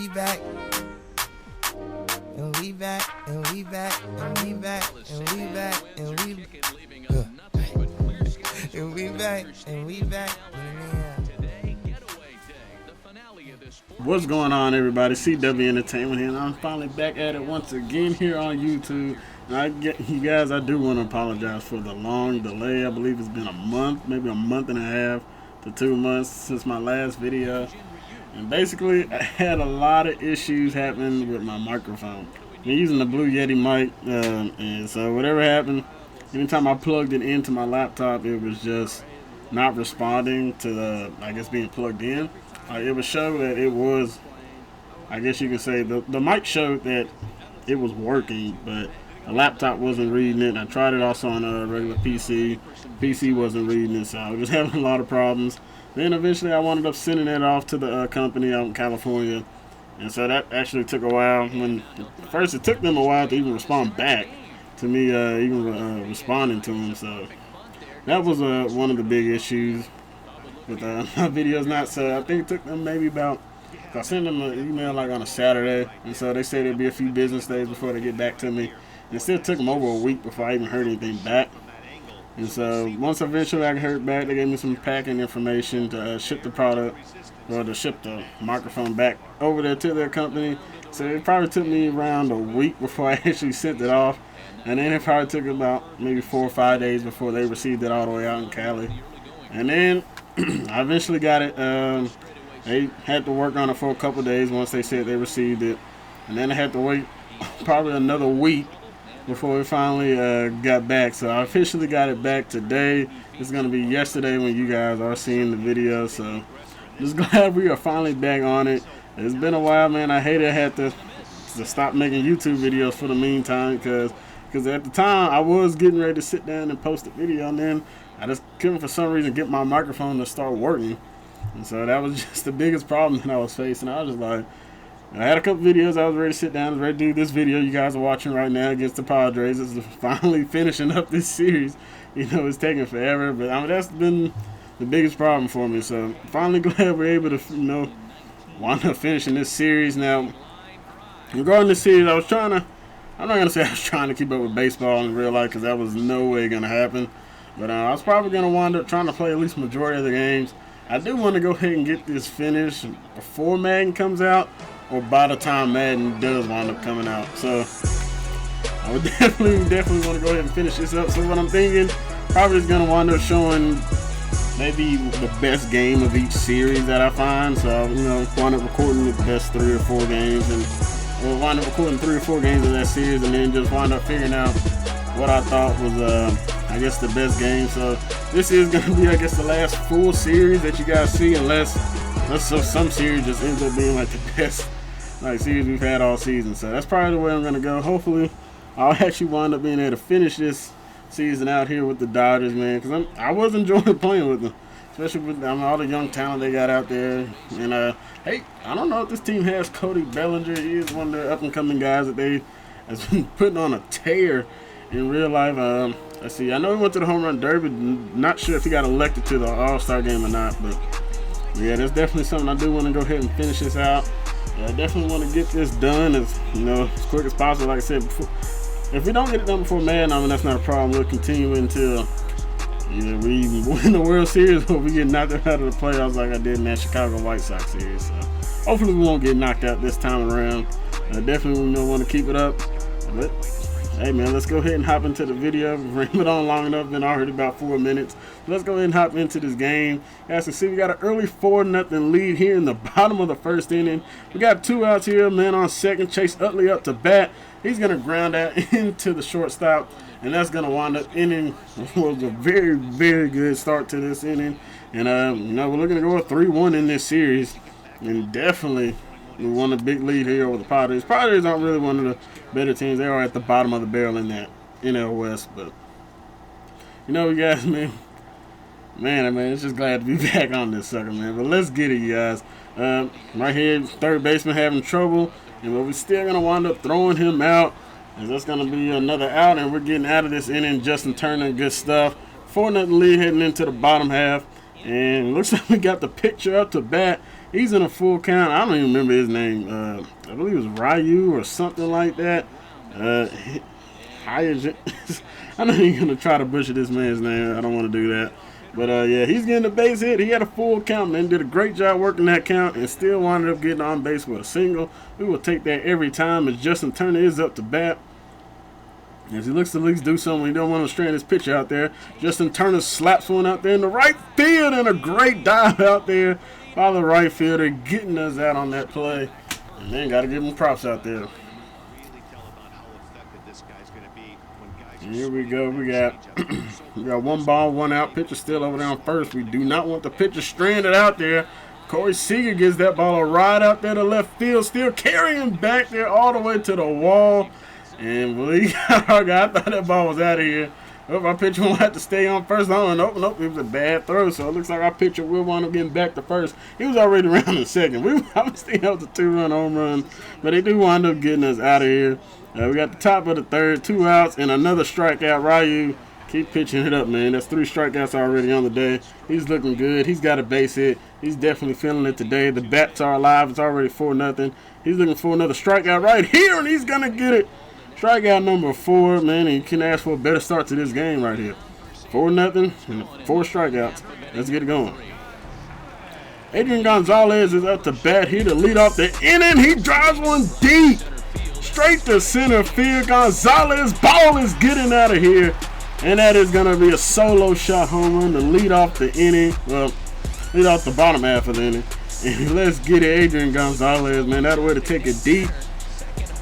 we back. And we back, and we back, and we back, and we back, and we and we back, and we back. What's going on, everybody? CW Entertainment here, and I'm finally back at it once again here on YouTube. And you guys, I do want to apologize for the long delay. I believe it's been a month, maybe a month and a half to 2 months since my last video. And basically, I had a lot of issues happening with my microphone. I'm using the Blue Yeti mic, and so whatever happened, anytime I plugged it into my laptop, it was just not responding to the, I guess, being plugged in. It would show that it was, I guess you could say, the mic showed that it was working, but the laptop wasn't reading it. I tried it also on a regular PC. PC wasn't reading it, so I was just having a lot of problems. Then eventually I wound up sending it off to the company out in California. And so that actually took a while. First it took them a while to even respond back to me, even responding to them. So that was one of the big issues with my videos. So I think it took them maybe about, I sent them an email like on a Saturday. And so they said it'd be a few business days before they get back to me. And it still took them over a week before I even heard anything back. And so once eventually I heard back, they gave me some packing information to ship the product, or to ship the microphone back over there to their company. So it probably took me around a week before I actually sent it off. And then it probably took about maybe 4 or 5 days before they received it all the way out in Cali. And then I eventually got it. They had to work on it for a couple days once they said they received it. And then I had to wait probably another week before we finally got back. So I officially got it back today. It's going to be yesterday when you guys are seeing the video. So just glad we are finally back on it. It's been a while, man. I hated I had to stop making YouTube videos for the meantime because at the time I was getting ready to sit down and post a video, and then I just couldn't for some reason get my microphone to start working. And so that was just the biggest problem that I was facing. I was just like, I had a couple videos. I was ready to sit down. I was ready to do this video you guys are watching right now against the Padres. This is finally finishing up this series. You know, it's taking forever, but I mean, that's been the biggest problem for me. So finally glad we're able to, wind up finishing this series. Now, regarding this series, I'm not going to say I was trying to keep up with baseball in real life because that was no way going to happen. But I was probably going to wind up trying to play at least majority of the games. I do want to go ahead and get this finished before Madden comes out, or by the time Madden does wind up coming out. So I would definitely want to go ahead and finish this up. So what I'm thinking, probably is going to wind up showing maybe the best game of each series that I find. So wind up recording the best 3 or 4 games, and we'll wind up recording 3 or 4 games of that series, and then just wind up figuring out what I thought was I guess the best game. So this is going to be, I guess, the last full series that you guys see, unless some series just ends up being like the best series we've had all season. So that's probably the way I'm going to go. Hopefully I'll actually wind up being able to finish this season out here with the Dodgers, man, because I was enjoying playing with them, especially with all the young talent they got out there. And hey, I don't know if this team has Cody Bellinger. He is one of the up and coming guys that they has been putting on a tear in real life. Let's see, I know he went to the home run derby. Not sure if he got elected to the All-Star game or not, but yeah, that's definitely something I do want to go ahead and finish this out. I definitely want to get this done as quick as possible. Like I said before, if we don't get it done before Madden, that's not a problem. We'll continue until either we win the World Series or we get knocked out of the playoffs like I did in that Chicago White Sox series. So hopefully we won't get knocked out this time around. I definitely want to keep it up. But hey, man, let's go ahead and hop into the video. We've been on long enough, been already about 4 minutes. Let's go ahead and hop into this game. As you can see, we got an early 4-0 lead here in the bottom of the first inning. We got 2 outs here, man on second. Chase Utley up to bat. He's going to ground out into the shortstop, and that's going to wind up ending what was a very, very good start to this inning. And, we're looking to go 3-1 in this series, and definitely we won a big lead here over the Padres. Padres aren't really one of the better teams. They are at the bottom of the barrel in that NL West. But, you guys, man, it's just glad to be back on this sucker, man. But let's get it, you guys. Right here, third baseman having trouble. And we're still going to wind up throwing him out. And that's going to be another out. And we're getting out of this inning. Justin Turner, good stuff. 4-0 lead heading into the bottom half. And it looks like we got the pitcher up to bat. He's in a full count. I don't even remember his name. I believe it was Ryu or something like that. I'm not even going to try to butcher this man's name. I don't want to do that. But, yeah, he's getting a base hit. He had a full count, man. Did a great job working that count and still wound up getting on base with a single. We will take that every time as Justin Turner is up to bat. As he looks to at least do something, he don't want to strand his pitcher out there. Justin Turner slaps one out there in the right field and a great dive out there by the right fielder, getting us out on that play. And man, got to give him props out there. And here we go. We got 1 ball, 1 out. Pitcher still over there on first. We do not want the pitcher stranded out there. Corey Seager gives that ball a ride out there to left field, still carrying back there all the way to the wall. And I thought that ball was out of here. Hope our pitcher won't have to stay on first. Oh, nope, it was a bad throw. So it looks like our pitcher will wind up getting back to first. He was already around in second. I was thinking that was a 2-run home run, but they do wind up getting us out of here. We got the top of the third, 2 outs, and another strikeout. Ryu, keep pitching it up, man. That's 3 strikeouts already on the day. He's looking good. He's got a base hit. He's definitely feeling it today. The bats are alive. It's already 4-0. He's looking for another strikeout right here, and he's going to get it. Strikeout number 4, man, and you can ask for a better start to this game right here. 4-0 and 4 strikeouts. Let's get it going. Adrian Gonzalez is up to bat here to lead off the inning. He drives one deep, straight to center field. Gonzalez, ball is getting out of here, and that is going to be a solo shot home run to lead off the inning. Well, lead off the bottom half of the inning. And let's get it, Adrian Gonzalez, man. That way to take it deep.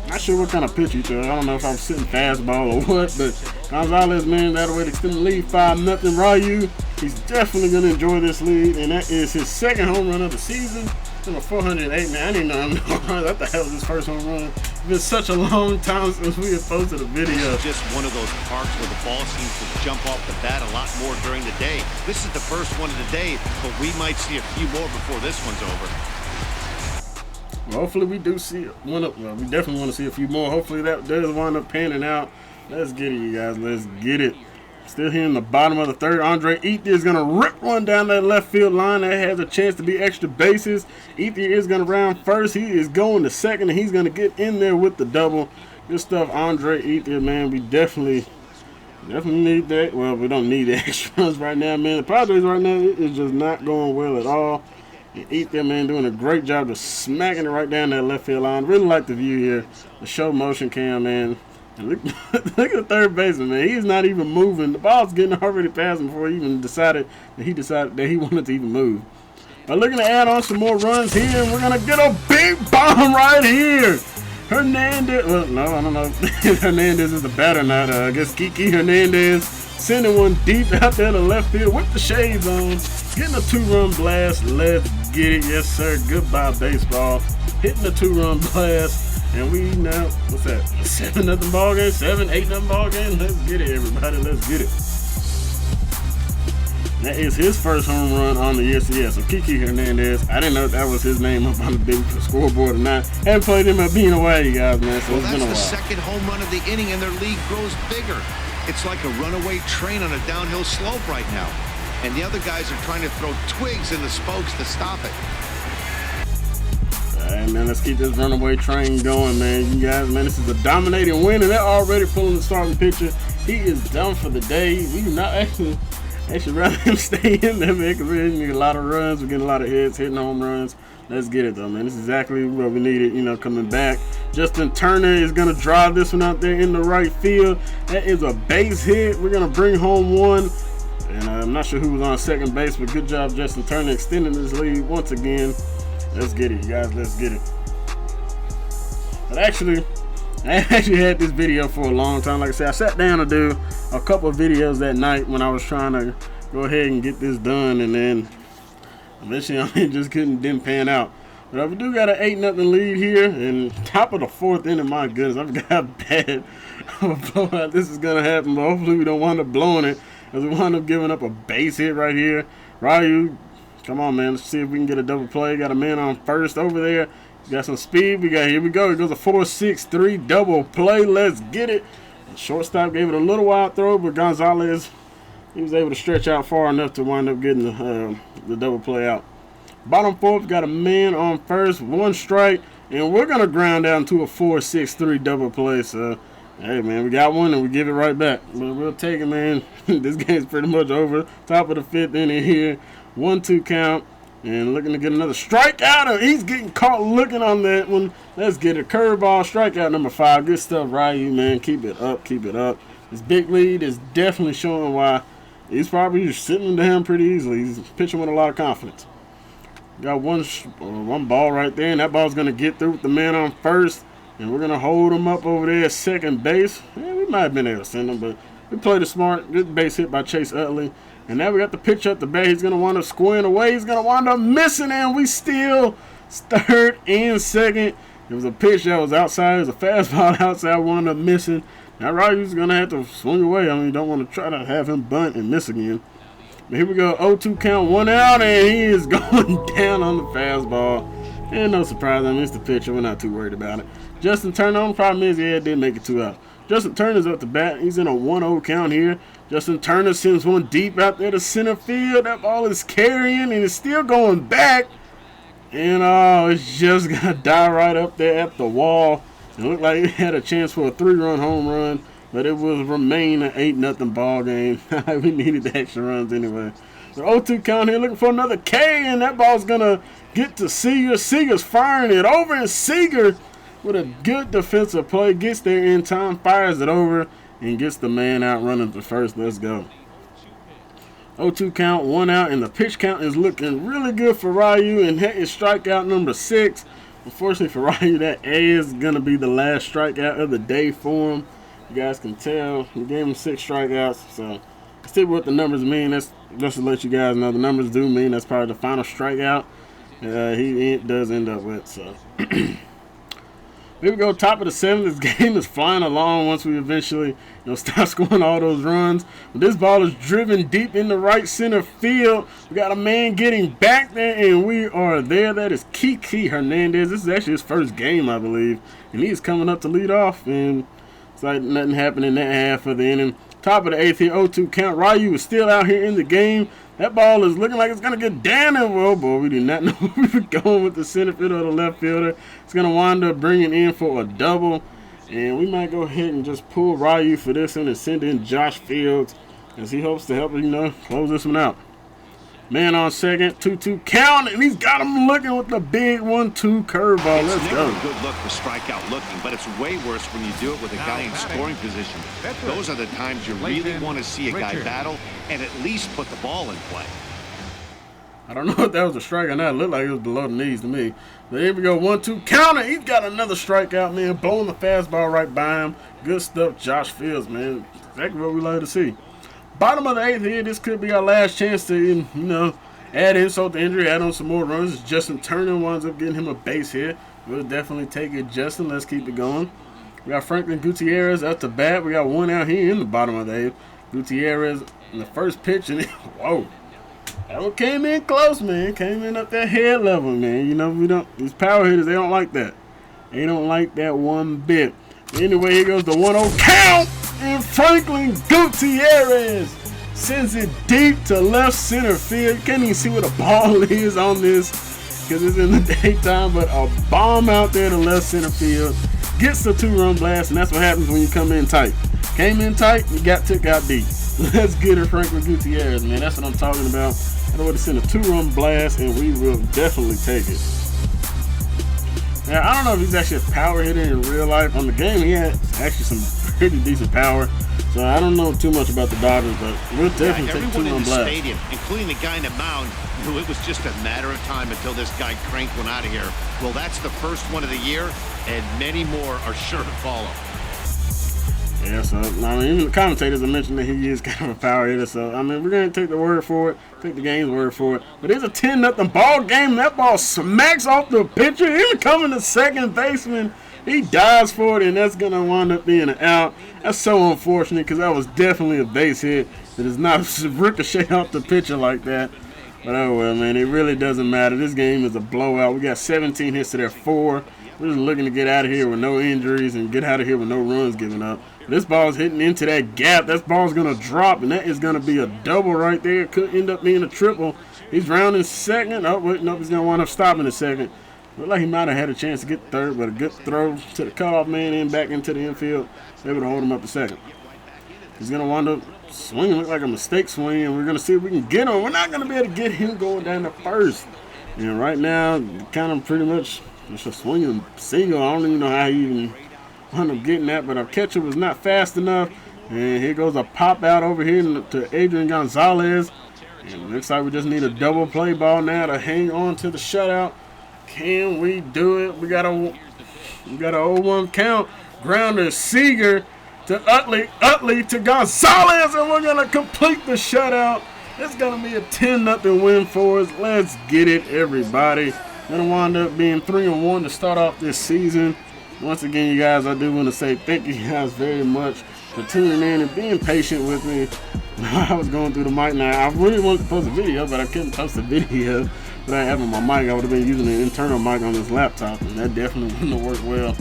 Not sure what kind of pitch he threw. I don't know if I was sitting fastball or what, but Gonzalez, man, that way to extend the lead 5-0. Ryu, he's definitely going to enjoy this lead, and that is his 2nd home run of the season. Number 408, man. I didn't know him. What the hell was his first home run? It's been such a long time since we have posted a video. This is just one of those parks where the ball seems to jump off the bat a lot more during the day. This is the first one of the day, but we might see a few more before this one's over. Well, hopefully we do see one. Well, we definitely want to see a few more. Hopefully that does wind up panning out. Let's get it, you guys. Let's get it. Still here in the bottom of the third. Andre Ethier is going to rip one down that left field line. That has a chance to be extra bases. Ethier is going to round first. He is going to second, and he's going to get in there with the double. Good stuff, Andre Ethier, man. We definitely need that. Well, we don't need the extra runs right now, man. The Padres right now is just not going well at all. Ethier, man, doing a great job of smacking it right down that left field line. Really like the view here. The show motion cam, man. And look at the third baseman, man. He's not even moving. The ball's getting already past him before he even decided that he wanted to even move. But looking to add on some more runs here, and we're going to get a big bomb right here. Hernandez, well, no, I don't know if Hernandez is the batter or not. I guess Kiki Hernandez sending one deep out there to left field with the shades on. Getting a 2-run blast. Let's get it. Yes, sir. Goodbye, baseball. Hitting a 2-run blast. And we now, what's that? 7-0 ball game? 7-8 ball game? Let's get it, everybody. Let's get it. That is his first home run on the year. So Kiki Hernandez. I didn't know if that was his name up on the big scoreboard or not. Haven't played him at being away, you guys, man. So it's been a while. That's the 2nd home run of the inning, and their lead grows bigger. It's like a runaway train on a downhill slope right now. And the other guys are trying to throw twigs in the spokes to stop it. All right, man, let's keep this runaway train going, man. You guys, man, this is a dominating win, and they're already pulling the starting pitcher. He is done for the day. We do not actually rather him stay in there, man, because we're getting a lot of runs. We're getting a lot of hits, hitting home runs. Let's get it, though, man. This is exactly what we needed, coming back. Justin Turner is going to drive this one out there in the right field. That is a base hit. We're going to bring home one. And I'm not sure who was on second base, but good job, Justin Turner, extending this lead once again. Let's get it, you guys. Let's get it. But I actually had this video for a long time. Like I said, I sat down to do a couple of videos that night when I was trying to go ahead and get this done, and then eventually it just didn't pan out. But we do got an 8-0 lead here, and top of the 4th inning. My goodness, I've got bad of a blowout. This is gonna happen, but hopefully we don't wind up blowing it, as we wind up giving up a base hit right here. Ryu, come on, man. Let's see if we can get a double play. Got a man on first over there. Got some speed. Here we go. It goes a 4-6-3 double play. Let's get it. The shortstop gave it a little wild throw, but Gonzalez, he was able to stretch out far enough to wind up getting the double play out. Bottom fourth, got a man on first, 1 strike, and we're going to ground down to a 4-6-3 double play. So, hey, man, we got one, and we give it right back. But we'll take it, man. This game's pretty much over. Top of the 5th inning here. 1-2 count, and looking to get another strikeout. He's getting caught looking on that one. Let's get it. Curveball, strikeout number 5. Good stuff, Ryu, man. Keep it up, keep it up. This big lead is definitely showing why he's probably just sitting down pretty easily. He's pitching with a lot of confidence. Got one ball right there, and that ball's going to get through with the man on first. And we're going to hold him up over there at second base. Yeah, we might have been able to send him, but we played it smart. Good base hit by Chase Utley. And now we got the pitch up the bat. He's going to wind up squaring away. He's going to wind up missing, and we still third and second. It was a pitch that was outside. It was a fastball outside. Wound up missing. Now Ryu's going to have to swing away. I mean, you don't want to try to have him bunt and miss again. But here we go. 0-2 count, 1 out, and he is going down on the fastball. And no surprise, I missed the pitcher. We're not too worried about it. Justin Turner, the problem is, yeah, it did make it 2 out. Justin Turner's up the bat. He's in a 1-0 count here. Justin Turner sends one deep out there to center field. That ball is carrying, and it's still going back. And it's just going to die right up there at the wall. It looked like it had a chance for a 3-run home run, but it will remain an 8-0 ball game. We needed the extra runs anyway. So 0-2 count here, looking for another K, and that ball's going to get to Seager. Seager's firing it over, and Seager, with a good defensive play, gets there in time, fires it over, and gets the man out running to first. Let's go. 0-2 count, 1 out, and the pitch count is looking really good for Ryu, and that is strikeout number 6. Unfortunately for Ryu, that is going to be the last strikeout of the day for him. You guys can tell we gave him 6 strikeouts, so stick with what the numbers mean. That's just to let you guys know the numbers do mean that's probably the final strikeout he does end up with. So here we go, top of the 7th. This game is flying along once we eventually stop scoring all those runs. But this ball is driven deep in the right center field. We got a man getting back there, and we are there. That is Kiki Hernandez. This is actually his first game, I believe, and he is coming up to lead off, and it's like nothing happened in that half of the inning. Top of the 8th here, 0-2 count. Ryu is still out here in the game. That ball is looking like it's going to get down there. Well, boy, we did not know we were going with the center fielder or the left fielder. It's going to wind up bringing in for a double. And we might go ahead and just pull Ryu for this one and send in Josh Fields as he hopes to help, close this one out. Man on second, 2-2 count, and he's got him looking with the big 1-2 curveball. Let's go. It's never a good look to strike out looking, but it's way worse when you do it with a guy in scoring position. Those are the times you really want to see a guy battle and at least put the ball in play. I don't know if that was a strike or not. It looked like it was below the knees to me. But here we go, 1-2 counter. He's got another strikeout, man. Blowing the fastball right by him. Good stuff, Josh Fields, man. Exactly what we like to see. Bottom of the 8th here, this could be our last chance to, add insult to injury, add on some more runs. Justin Turner winds up getting him a base hit. We'll definitely take it, Justin. Let's keep it going. We got Franklin Gutierrez at the bat. We got 1 out here in the bottom of the 8th. Gutierrez in the first pitch, and whoa. That one came in close, man. Came in up that head level, man. These power hitters, they don't like that. They don't like that one bit. Anyway, here goes the 1-0 count. And Franklin Gutierrez sends it deep to left center field. You can't even see where the ball is on this because it's in the daytime, but a bomb out there to left center field. Gets the 2-run blast, and that's what happens when you come in tight. Came in tight, you took out deep. Let's get it, Franklin Gutierrez, man. That's what I'm talking about. I don't want to send a 2-run blast, and we will definitely take it. Now, I don't know if he's actually a power hitter in real life. On the game, he had actually some pretty decent power. So I don't know too much about the Dodgers, but we'll definitely take 2-run blast. Stadium, including the guy in the mound, knew it was just a matter of time until this guy cranked one out of here. Well, that's the first one of the year, and many more are sure to follow. Yeah, so, even the commentators have mentioned that he is kind of a power hitter. So, we're going to take the word for it, take the game's word for it. But it's a 10-0 ball game. That ball smacks off the pitcher. Even coming to second baseman, he dives for it, and that's going to wind up being an out. That's so unfortunate because that was definitely a base hit. It is not ricochet off the pitcher like that. But oh well, man, it really doesn't matter. This game is a blowout. We got 17 hits to their 4. We're just looking to get out of here with no injuries and get out of here with no runs given up. This ball is hitting into that gap. That ball's going to drop, and that is going to be a double right there. It could end up being a triple. He's rounding second. Oh, wait, nope, he's going to wind up stopping in second. Looked like he might have had a chance to get third, but a good throw to the cutoff man and back into the infield. Able to hold him up to second. He's going to wind up swinging. Look like a mistake swing, and we're going to see if we can get him. We're not going to be able to get him going down to first. And right now, kind of pretty much it's a swinging single. I don't even know how he even wound up getting that, but our catcher was not fast enough. And here goes a pop out over here to Adrian Gonzalez. And it looks like we just need a double play ball now to hang on to the shutout. Can we do it? We got a 0-1 count. Grounder Seager to Utley to Gonzalez, and we're gonna complete the shutout. It's gonna be a 10-0 win for us. Let's get it, everybody. Gonna wind up being 3-1 to start off this season. Once again, you guys, I do want to say thank you guys very much for tuning in and being patient with me. I was going through the mic now. I really wanted to post a video, but I couldn't post a video without having my mic. I would have been using an internal mic on this laptop, and that definitely wouldn't have worked well.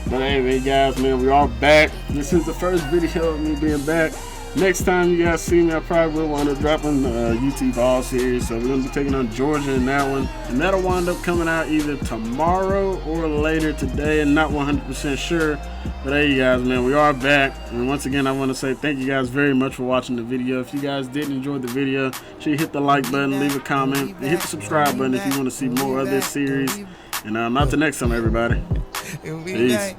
But anyway, guys, man, we are back. This is the first video of me being back. Next time you guys see me, I probably will wind up dropping the UT Ball series. So we're going to be taking on Georgia in that one. And that'll wind up coming out either tomorrow or later today. I'm not 100% sure. But hey, you guys, man, we are back. And once again, I want to say thank you guys very much for watching the video. If you guys did enjoy the video, sure you hit the like button, leave a comment, and hit the subscribe button if you want to see more of this series. And until next time, everybody. Peace.